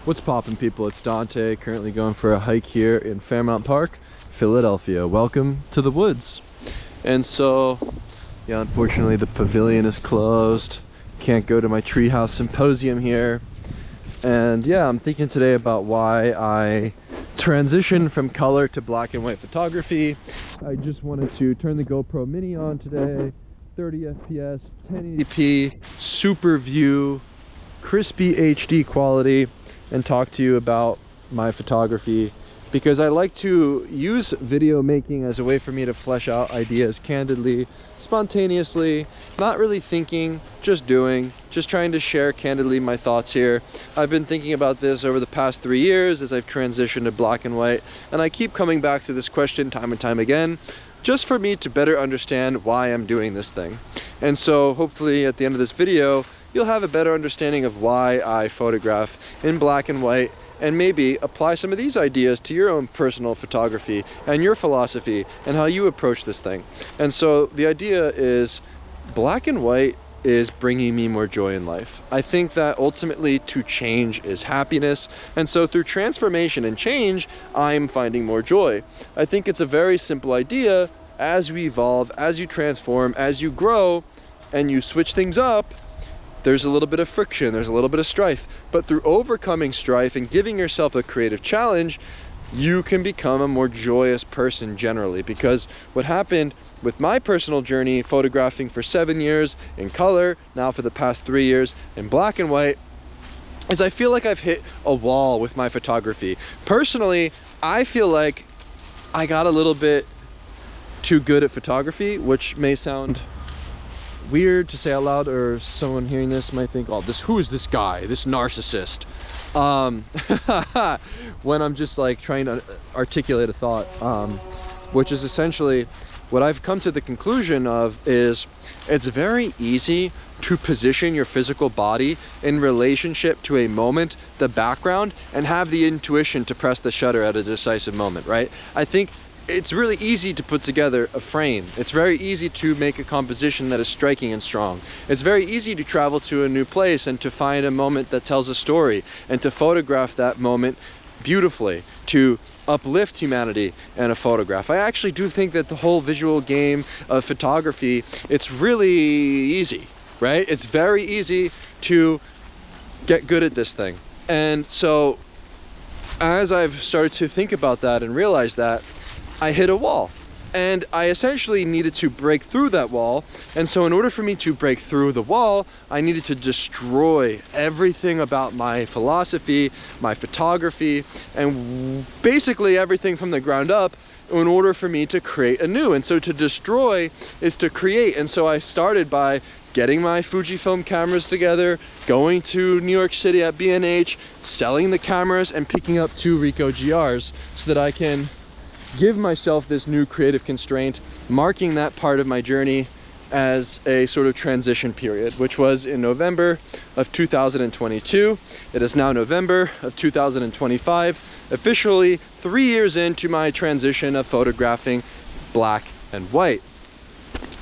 What's poppin', people? It's Dante, currently going for a hike here in Fairmount Park, Philadelphia. Welcome to the woods. And so, yeah, unfortunately the pavilion is closed. Can't go to my treehouse symposium here. And yeah, I'm thinking today about why I transitioned from color to black and white photography. I just wanted to turn the GoPro Mini on today. 30 FPS, 1080p, super view, crispy HD quality, and talk to you about my photography, because I like to use video making as a way for me to flesh out ideas candidly, spontaneously, not really thinking, just doing, just trying to share candidly my thoughts here. I've been thinking about this over the past 3 years as I've transitioned to black and white, and I keep coming back to this question time and time again, just for me to better understand why I'm doing this thing. And so hopefully at the end of this video, you'll have a better understanding of why I photograph in black and white, and maybe apply some of these ideas to your own personal photography and your philosophy and how you approach this thing. And so the idea is black and white is bringing me more joy in life. I think that ultimately to change is happiness. And so through transformation and change, I'm finding more joy. I think it's a very simple idea. As we evolve, as you transform, as you grow, and you switch things up, there's a little bit of friction, there's a little bit of strife, but through overcoming strife and giving yourself a creative challenge, you can become a more joyous person generally. Because what happened with my personal journey, photographing for 7 years in color, now for the past 3 years in black and white, is I feel like I've hit a wall with my photography. Personally, I feel like I got a little bit too good at photography, which may sound weird to say out loud, or someone hearing this might think, oh, who is this guy, this narcissist, when I'm just like trying to articulate a thought, which is essentially what I've come to the conclusion of is it's very easy to position your physical body in relationship to a moment, the background, and have the intuition to press the shutter at a decisive moment, right? I think it's really easy to put together a frame. It's very easy to make a composition that is striking and strong. It's very easy to travel to a new place and to find a moment that tells a story and to photograph that moment beautifully, to uplift humanity in a photograph. I actually do think that the whole visual game of photography, it's really easy, right? It's very easy to get good at this thing. And so as I've started to think about that and realize that, I hit a wall, and I essentially needed to break through that wall. And so in order for me to break through the wall, I needed to destroy everything about my philosophy, my photography, and basically everything from the ground up in order for me to create anew. And so to destroy is to create. And so I started by getting my Fujifilm cameras together, going to New York City at B&H, selling the cameras, and picking up 2 Ricoh GRs so that I can give myself this new creative constraint, marking that part of my journey as a sort of transition period, which was in November of 2022. It is now November of 2025, officially 3 years into my transition of photographing black and white.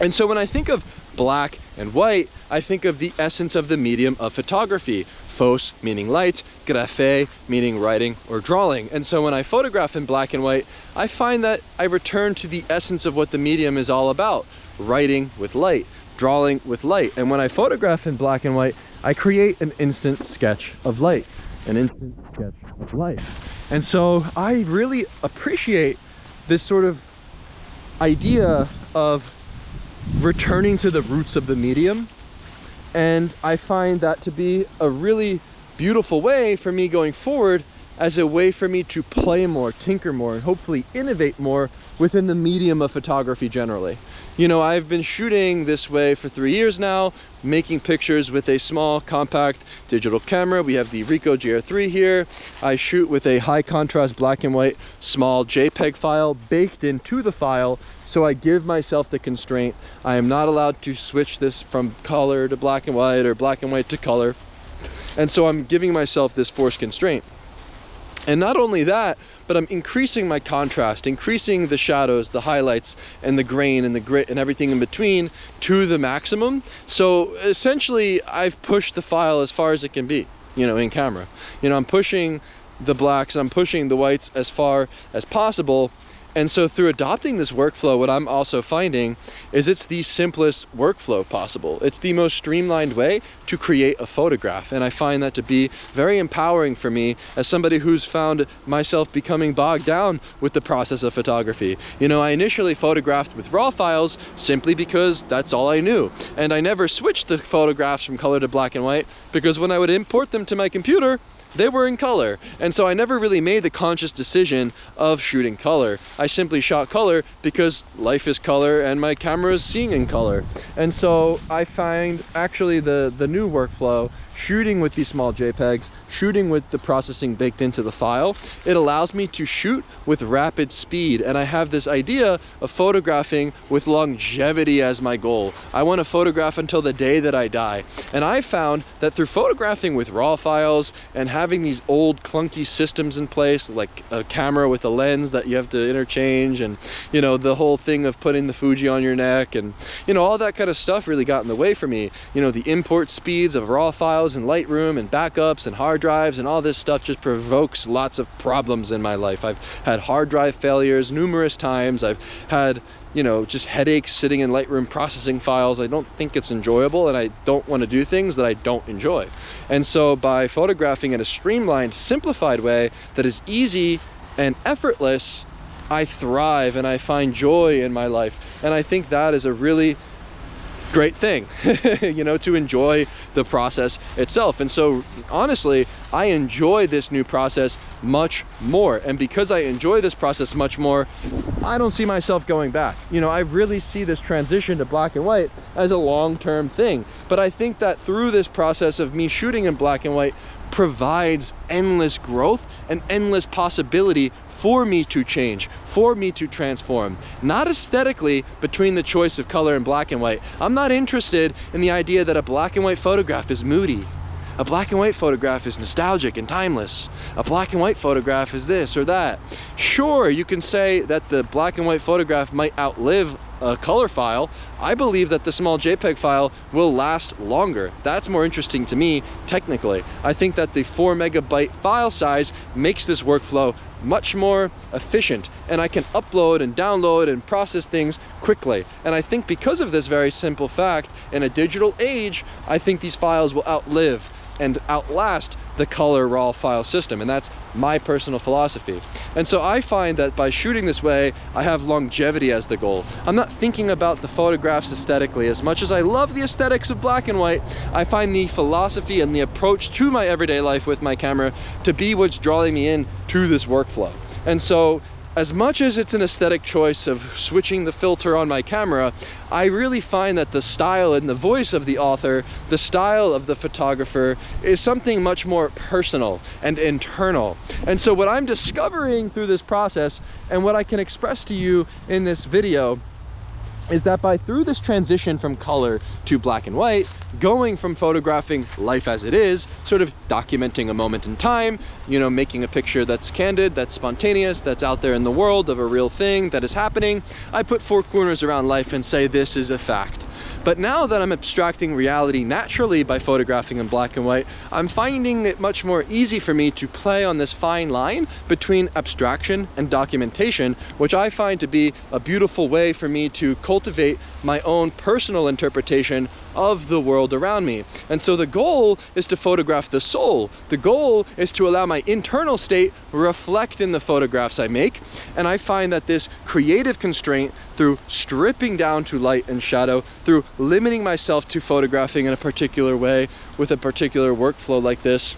And so when I think of black and white, I think of the essence of the medium of photography. Phos meaning light, graphe meaning writing or drawing. And so when I photograph in black and white, I find that I return to the essence of what the medium is all about. Writing with light, drawing with light. And when I photograph in black and white, I create an instant sketch of light, an instant sketch of life. And so I really appreciate this sort of idea of returning to the roots of the medium. And I find that to be a really beautiful way for me going forward, as a way for me to play more, tinker more, and hopefully innovate more within the medium of photography generally. You know, I've been shooting this way for 3 years now, making pictures with a small compact digital camera. We have the Ricoh GR3 here. I shoot with a high contrast black and white small JPEG file baked into the file, so I give myself the constraint. I am not allowed to switch this from color to black and white or black and white to color. And so I'm giving myself this forced constraint. And not only that, but I'm increasing my contrast, increasing the shadows, the highlights, and the grain and the grit and everything in between to the maximum. So essentially, I've pushed the file as far as it can be. you know, in camera. You know, I'm pushing the blacks, I'm pushing the whites as far as possible. And so through adopting this workflow, what I'm also finding is it's the simplest workflow possible. It's the most streamlined way to create a photograph. And I find that to be very empowering for me as somebody who's found myself becoming bogged down with the process of photography. You know, I initially photographed with raw files simply because that's all I knew. And I never switched the photographs from color to black and white because when I would import them to my computer, they were in color. And so I never really made the conscious decision of shooting color. I simply shot color because life is color and my camera is seeing in color. And so I find actually the new workflow, shooting with these small JPEGs, shooting with the processing baked into the file, it allows me to shoot with rapid speed. And I have this idea of photographing with longevity as my goal. I want to photograph until the day that I die. And I found that through photographing with raw files and having these old clunky systems in place, like a camera with a lens that you have to interchange, and you know, the whole thing of putting the Fuji on your neck, and you know, all that kind of stuff really got in the way for me. You know, the import speeds of raw files and Lightroom and backups and hard drives and all this stuff just provokes lots of problems in my life. I've had hard drive failures numerous times. I've had, you know, just headaches sitting in Lightroom processing files. I don't think it's enjoyable, and I don't want to do things that I don't enjoy. And so by photographing in a streamlined, simplified way that is easy and effortless, I thrive and I find joy in my life. And I think that is a really great thing, you know, to enjoy the process itself. And so honestly, I enjoy this new process much more. And because I enjoy this process much more, I don't see myself going back. You know, I really see this transition to black and white as a long-term thing. But I think that through this process of me shooting in black and white provides endless growth and endless possibility for me to change, for me to transform. Not aesthetically between the choice of color and black and white. I'm not interested in the idea that a black and white photograph is moody. A black and white photograph is nostalgic and timeless. A black and white photograph is this or that. Sure, you can say that the black and white photograph might outlive a color file. I believe that the small JPEG file will last longer. That's more interesting to me technically. I think that the 4 megabyte file size makes this workflow much more efficient, and I can upload and download and process things quickly. And I think because of this very simple fact, in a digital age, I think these files will outlive and outlast the color raw file system, and that's my personal philosophy. And so I find that by shooting this way, I have longevity as the goal. I'm not thinking about the photographs aesthetically. As much as I love the aesthetics of black and white, I find the philosophy and the approach to my everyday life with my camera to be what's drawing me in to this workflow. And so as much as it's an aesthetic choice of switching the filter on my camera, I really find that the style and the voice of the author, the style of the photographer, is something much more personal and internal. And so what I'm discovering through this process, and what I can express to you in this video, is that through this transition from color to black and white, going from photographing life as it is, sort of documenting a moment in time, you know, making a picture that's candid, that's spontaneous, that's out there in the world of a real thing that is happening, I put 4 corners around life and say this is a fact. But now that I'm abstracting reality naturally by photographing in black and white, I'm finding it much more easy for me to play on this fine line between abstraction and documentation, which I find to be a beautiful way for me to cultivate my own personal interpretation of the world around me. And so the goal is to photograph the soul. The goal is to allow my internal state reflect in the photographs I make. And I find that this creative constraint, through stripping down to light and shadow, through limiting myself to photographing in a particular way with a particular workflow like this,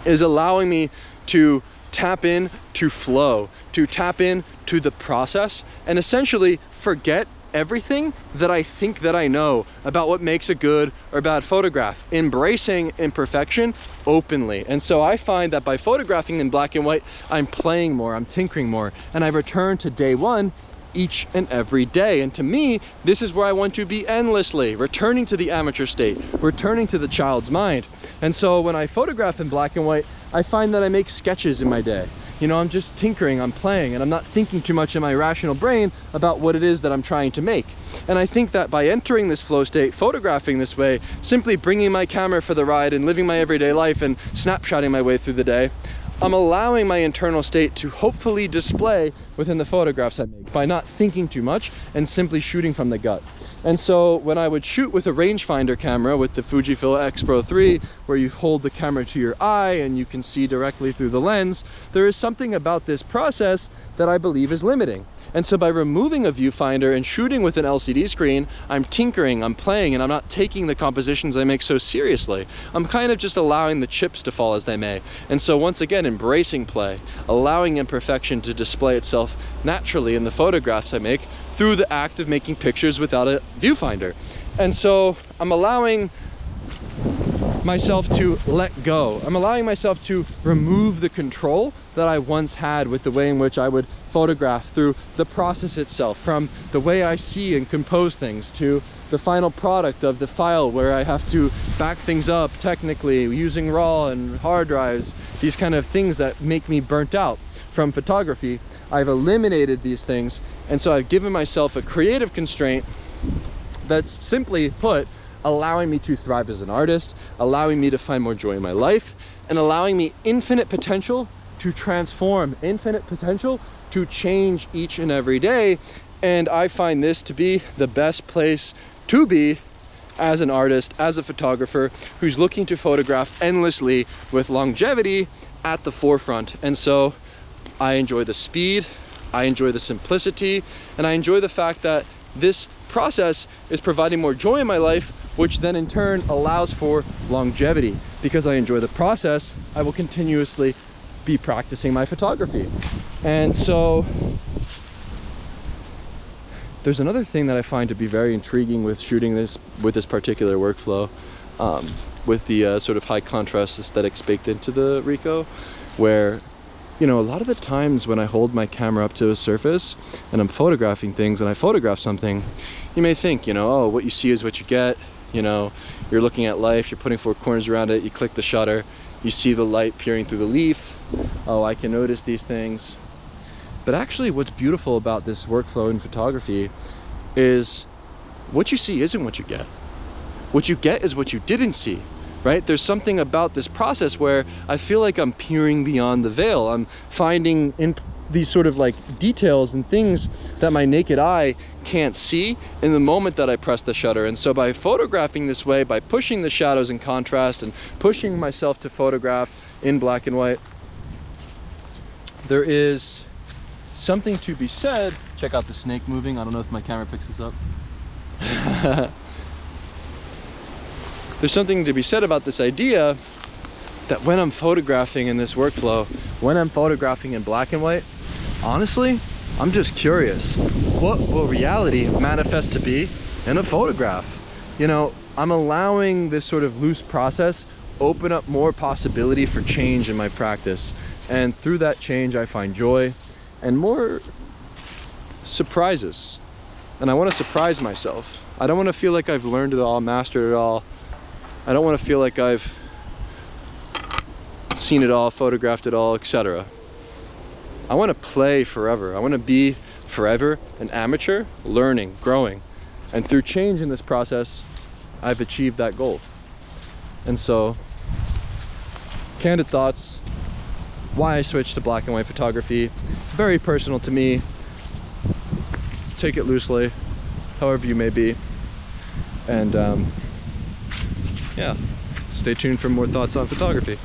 is allowing me to tap in to flow, to tap in to the process, and essentially forget everything that I think that I know about what makes a good or bad photograph, embracing imperfection openly. And so I find that by photographing in black and white, I'm playing more, I'm tinkering more, and I return to day one each and every day. And to me, this is where I want to be endlessly, returning to the amateur state, returning to the child's mind. And so when I photograph in black and white, I find that I make sketches in my day. You know, I'm just tinkering, I'm playing, and I'm not thinking too much in my rational brain about what it is that I'm trying to make. And I think that by entering this flow state, photographing this way, simply bringing my camera for the ride and living my everyday life and snapshotting my way through the day, I'm allowing my internal state to hopefully display within the photographs I make by not thinking too much and simply shooting from the gut. And so when I would shoot with a rangefinder camera with the Fujifilm X Pro 3, where you hold the camera to your eye and you can see directly through the lens, there is something about this process that I believe is limiting. And so by removing a viewfinder and shooting with an LCD screen, I'm tinkering, I'm playing, and I'm not taking the compositions I make so seriously. I'm kind of just allowing the chips to fall as they may. And so once again, embracing play, allowing imperfection to display itself naturally in the photographs I make through the act of making pictures without a viewfinder. And so I'm allowing myself to let go. I'm allowing myself to remove the control that I once had with the way in which I would photograph, through the process itself, from the way I see and compose things to the final product of the file where I have to back things up technically using RAW and hard drives, these kind of things that make me burnt out from photography. I've eliminated these things, and so I've given myself a creative constraint that's, simply put, allowing me to thrive as an artist, allowing me to find more joy in my life, and allowing me infinite potential to transform, infinite potential to change each and every day. And I find this to be the best place to be as an artist, as a photographer who's looking to photograph endlessly with longevity at the forefront. And so I enjoy the speed, I enjoy the simplicity, and I enjoy the fact that this process is providing more joy in my life, which then in turn allows for longevity. Because I enjoy the process, I will continuously be practicing my photography. And so there's another thing that I find to be very intriguing with shooting this, with this particular workflow, with the sort of high contrast aesthetics baked into the Ricoh, where, you know, a lot of the times when I hold my camera up to a surface and I'm photographing things and I photograph something, you may think, you know, oh, what you see is what you get. You know, you're looking at life, you're putting four corners around it, you click the shutter, you see the light peering through the leaf. Oh, I can notice these things. But actually what's beautiful about this workflow in photography is what you see isn't what you get. What you get is what you didn't see, right? There's something about this process where I feel like I'm peering beyond the veil. I'm finding in these sort of like details and things that my naked eye can't see in the moment that I press the shutter. And so by photographing this way, by pushing the shadows in contrast and pushing myself to photograph in black and white, there is something to be said. Check out the snake moving. I don't know if my camera picks this up. There's something to be said about this idea that when I'm photographing in this workflow, when I'm photographing in black and white, honestly, I'm just curious. What will reality manifest to be in a photograph? You know, I'm allowing this sort of loose process open up more possibility for change in my practice. And through that change, I find joy and more surprises. And I want to surprise myself. I don't want to feel like I've learned it all, mastered it all. I don't want to feel like I've seen it all, photographed it all, etc. I want to play forever. I want to be forever an amateur, learning, growing. And through change in this process, I've achieved that goal. And so, candid thoughts, why I switched to black and white photography, very personal to me. Take it loosely, however you may be. And yeah, stay tuned for more thoughts on photography.